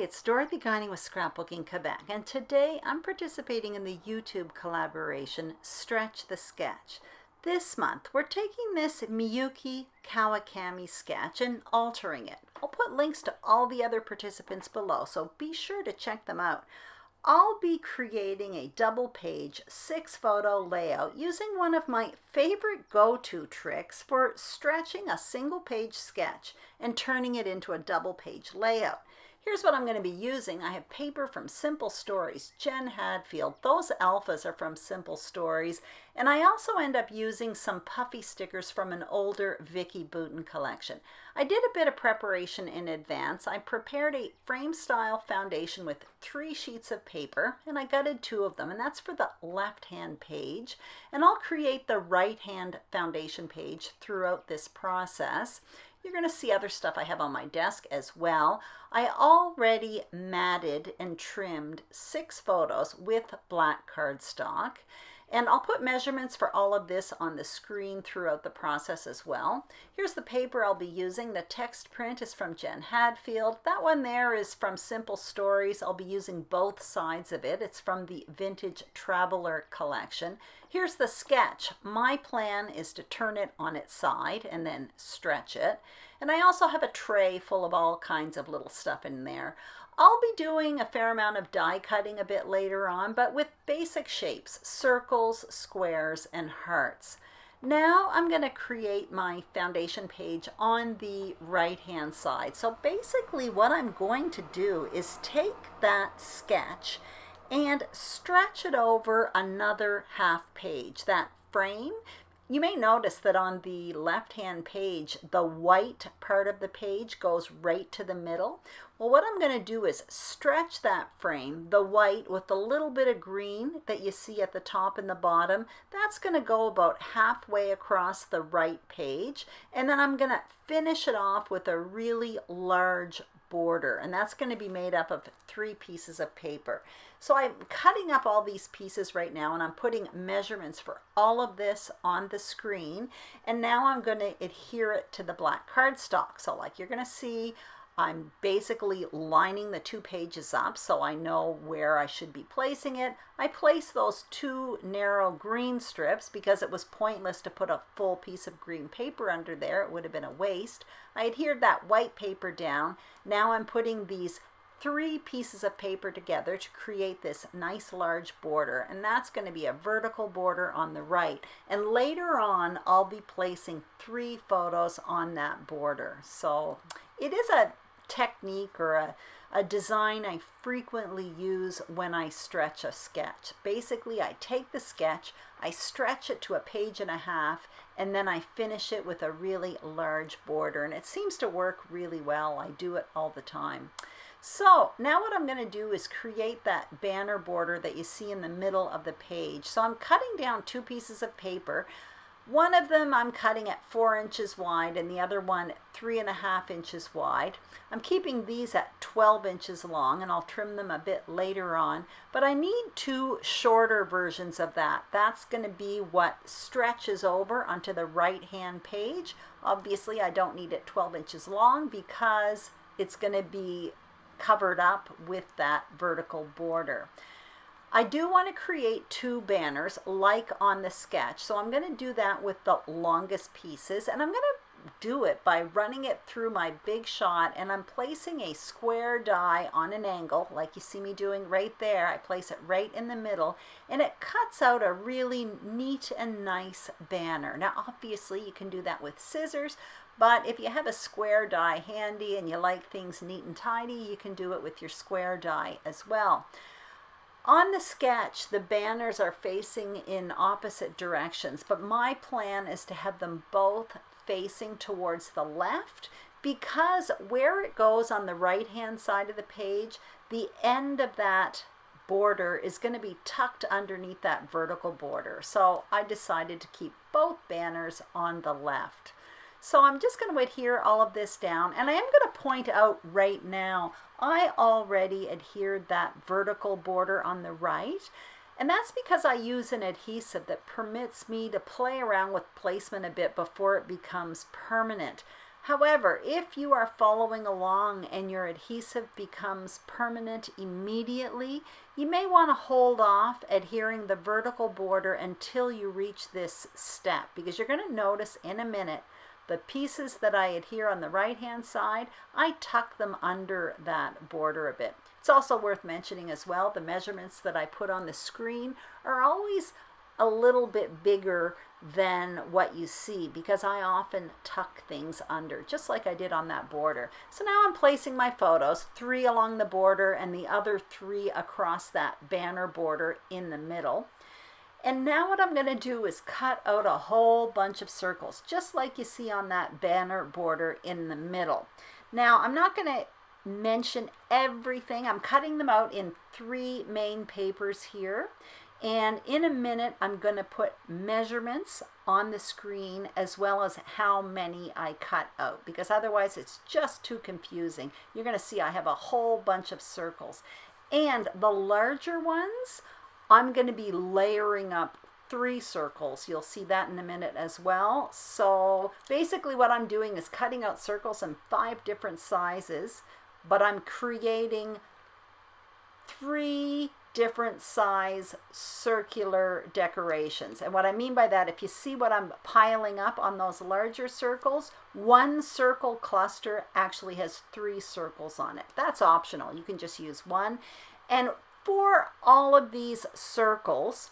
it's Dorothy Guining with Scrapbooking Quebec, and today I'm participating in the YouTube collaboration Stretch the Sketch. This month we're taking this Miyuki Kawakami sketch and altering it. I'll put links to all the other participants below, so be sure to check them out. I'll be creating a double page 6-photo layout using one of my favorite go-to tricks for stretching a single page sketch and turning it into a double page layout. Here's what I'm going to be using. I have paper from Simple Stories, Jen Hadfield. Those alphas are from Simple Stories. And I also end up using some puffy stickers from an older Vicki Boutin collection. I did a bit of preparation in advance. I prepared a frame style foundation with 3 sheets of paper, and I gutted 2 of them, and that's for the left-hand page. And I'll create the right-hand foundation page throughout this process. You're going to see other stuff I have on my desk as well. I already matted and trimmed 6 photos with black cardstock. And I'll put measurements for all of this on the screen throughout the process as well. Here's the paper I'll be using. The text print is from Jen Hadfield. That one there is from Simple Stories. I'll be using both sides of it. It's from the Vintage Traveler collection. Here's the sketch. My plan is to turn it on its side and then stretch it. And I also have a tray full of all kinds of little stuff in there. I'll be doing a fair amount of die cutting a bit later on, but with basic shapes, circles, squares, and hearts. Now I'm going to create my foundation page on the right-hand side. So basically what I'm going to do is take that sketch and stretch it over another half page. That frame, you may notice that on the left-hand page, the white part of the page goes right to the middle. Well, what I'm going to do is stretch that frame, the white with a little bit of green that you see at the top and the bottom. That's going to go about halfway across the right page. And then I'm going to finish it off with a really large border, and that's going to be made up of 3 pieces of paper. So I'm cutting up all these pieces right now, and I'm putting measurements for all of this on the screen, and now I'm going to adhere it to the black cardstock. So like you're going to see, I'm basically lining the 2 pages up so I know where I should be placing it. I placed those 2 narrow green strips because it was pointless to put a full piece of green paper under there. It would have been a waste. I adhered that white paper down. Now I'm putting these 3 pieces of paper together to create this nice large border, and that's going to be a vertical border on the right. And later on I'll be placing 3 photos on that border. So it is a technique or a design I frequently use when I stretch a sketch. Basically, I take the sketch, I stretch it to 1.5 pages, and then I finish it with a really large border, and it seems to work really well. I do it all the time. So now what I'm going to do is create that banner border that you see in the middle of the page. So I'm cutting down 2 pieces of paper. One of them I'm cutting at 4 inches wide and the other one 3.5 inches wide. I'm keeping these at 12 inches long, and I'll trim them a bit later on. But I need 2 shorter versions of that. That's going to be what stretches over onto the right-hand page. Obviously, I don't need it 12 inches long because it's going to be covered up with that vertical border. I do want to create 2 banners like on the sketch, so I'm going to do that with the longest pieces, and I'm going to do it by running it through my big shot, and I'm placing a square die on an angle like you see me doing right there. I place it right in the middle, and it cuts out a really neat and nice banner. Now obviously you can do that with scissors, but if you have a square die handy and you like things neat and tidy, you can do it with your square die as well. On the sketch, the banners are facing in opposite directions, but my plan is to have them both facing towards the left, because where it goes on the right-hand side of the page, the end of that border is going to be tucked underneath that vertical border. So I decided to keep both banners on the left. So I'm just going to adhere all of this down, and I am going to point out right now, I already adhered that vertical border on the right, and that's because I use an adhesive that permits me to play around with placement a bit before it becomes permanent. However, if you are following along and your adhesive becomes permanent immediately, you may want to hold off adhering the vertical border until you reach this step, because you're going to notice in a minute the pieces that I adhere on the right hand side, I tuck them under that border a bit. It's also worth mentioning as well, the measurements that I put on the screen are always a little bit bigger than what you see, because I often tuck things under, just like I did on that border. So now I'm placing my photos, 3 along the border and the other 3 across that banner border in the middle. And now what I'm going to do is cut out a whole bunch of circles, just like you see on that banner border in the middle. Now I'm not going to mention everything. I'm cutting them out in 3 main papers here. And in a minute, I'm going to put measurements on the screen as well as how many I cut out, because otherwise it's just too confusing. You're going to see I have a whole bunch of circles. And the larger ones, I'm going to be layering up 3 circles. You'll see that in a minute as well. So basically what I'm doing is cutting out circles in 5 different sizes, but I'm creating 3 different size circular decorations. And what I mean by that, if you see what I'm piling up on those larger circles, 1 circle cluster actually has 3 circles on it. That's optional. You can just use 1. And for all of these circles,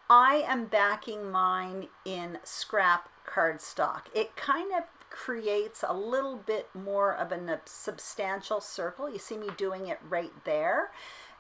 I am backing mine in scrap cardstock. It kind of creates a little bit more of a substantial circle. You see me doing it right there.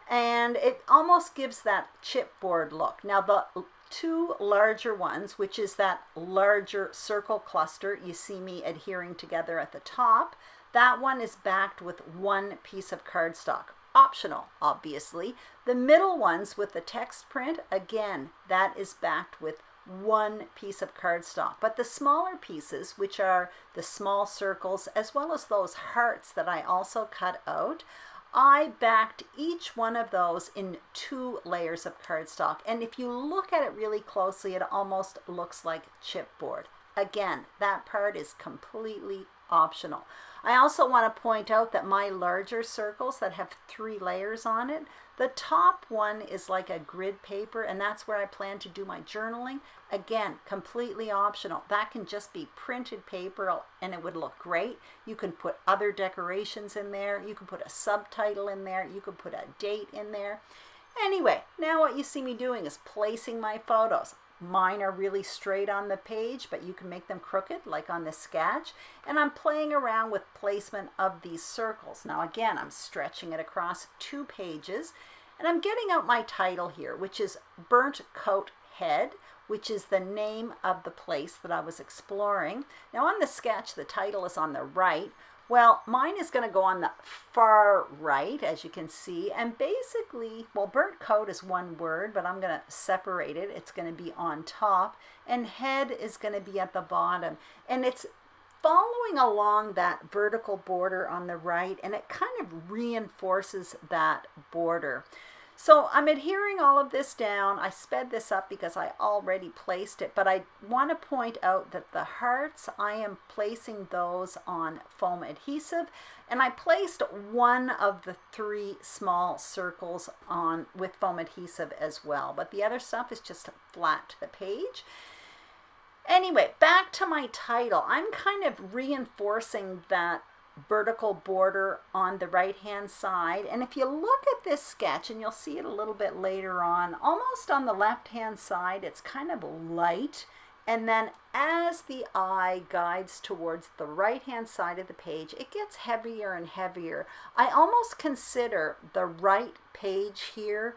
And it almost gives that chipboard look. Now the 2 larger ones, which is that larger circle cluster you see me adhering together at the top, that one is backed with 1 piece of cardstock. Optional, obviously. The middle ones with the text print, again, that is backed with 1 piece of cardstock. But the smaller pieces, which are the small circles, as well as those hearts that I also cut out, I backed each one of those in 2 layers of cardstock. And if you look at it really closely, it almost looks like chipboard. Again, that part is completely optional. I also want to point out that my larger circles that have 3 layers on it, the top one is like a grid paper, and that's where I plan to do my journaling. Again, completely optional. That can just be printed paper and it would look great. You can put other decorations in there. You can put a subtitle in there. You can put a date in there. Anyway, now what you see me doing is placing my photos. Mine are really straight on the page, but you can make them crooked like on this sketch. And I'm playing around with placement of these circles. Now again, I'm stretching it across 2 pages, and I'm getting out my title here, which is Burnt Coat Head, which is the name of the place that I was exploring. Now on the sketch, the title is on the right. Well, mine is going to go on the far right, as you can see, and basically, well, burnt coat is 1 word, but I'm going to separate it. It's going to be on top, and head is going to be at the bottom, and it's following along that vertical border on the right, and it kind of reinforces that border. So I'm adhering all of this down. I sped this up because I already placed it, but I want to point out that the hearts, I am placing those on foam adhesive, and I placed 1 of the 3 small circles on with foam adhesive as well, but the other stuff is just flat to the page. Anyway, back to my title. I'm kind of reinforcing that vertical border on the right hand side, and if you look at this sketch, and you'll see it a little bit later on, almost on the left hand side it's kind of light, and then as the eye guides towards the right hand side of the page, it gets heavier and heavier. I almost consider the right page here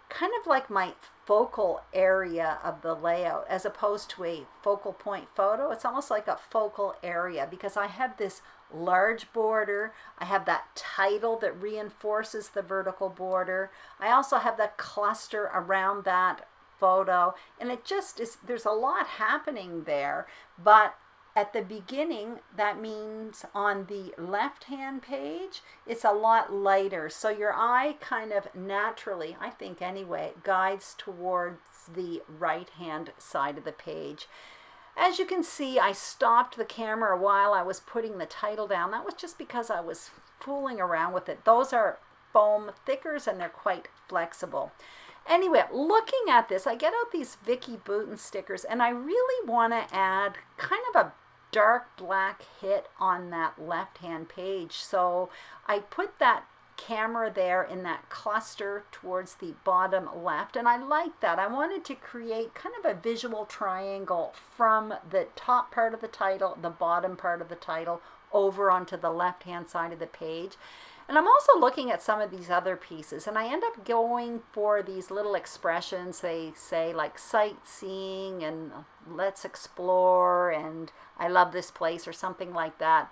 kind of like my focal area of the layout, as opposed to a focal point photo. It's almost like a focal area because I have this large border. I have that title that reinforces the vertical border. I also have that cluster around that photo, and it just is, there's a lot happening there. But at the beginning, that means on the left hand page it's a lot lighter, so your eye kind of naturally, I think anyway, guides towards the right hand side of the page. As you can see, I stopped the camera while I was putting the title down. That was just because I was fooling around with it. Those are foam thickers and they're quite flexible. Anyway, looking at this, I get out these Vicky Boutin stickers, and I really want to add kind of a dark black hit on that left-hand page. So I put that camera there in that cluster towards the bottom left, and I like that. I wanted to create kind of a visual triangle from the top part of the title, the bottom part of the title, over onto the left-hand side of the page. And I'm also looking at some of these other pieces, and I end up going for these little expressions. They say like sightseeing and let's explore and I love this place or something like that.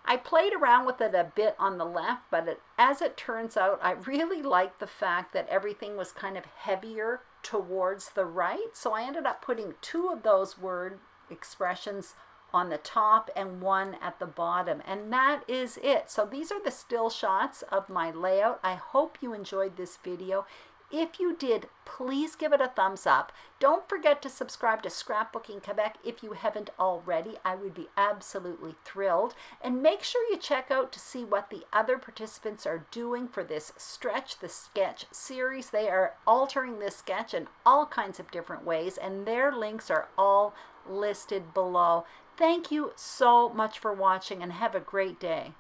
I played around with it a bit on the left, but as it turns out, I really liked the fact that everything was kind of heavier towards the right. So I ended up putting 2 of those word expressions on the top and 1 at the bottom, and that is it. So these are the still shots of my layout. I hope you enjoyed this video. If you did, please give it a thumbs up. Don't forget to subscribe to Scrapbooking Quebec if you haven't already. I would be absolutely thrilled. And make sure you check out to see what the other participants are doing for this Stretch the Sketch series. They are altering this sketch in all kinds of different ways, and their links are all listed below. Thank you so much for watching, and have a great day.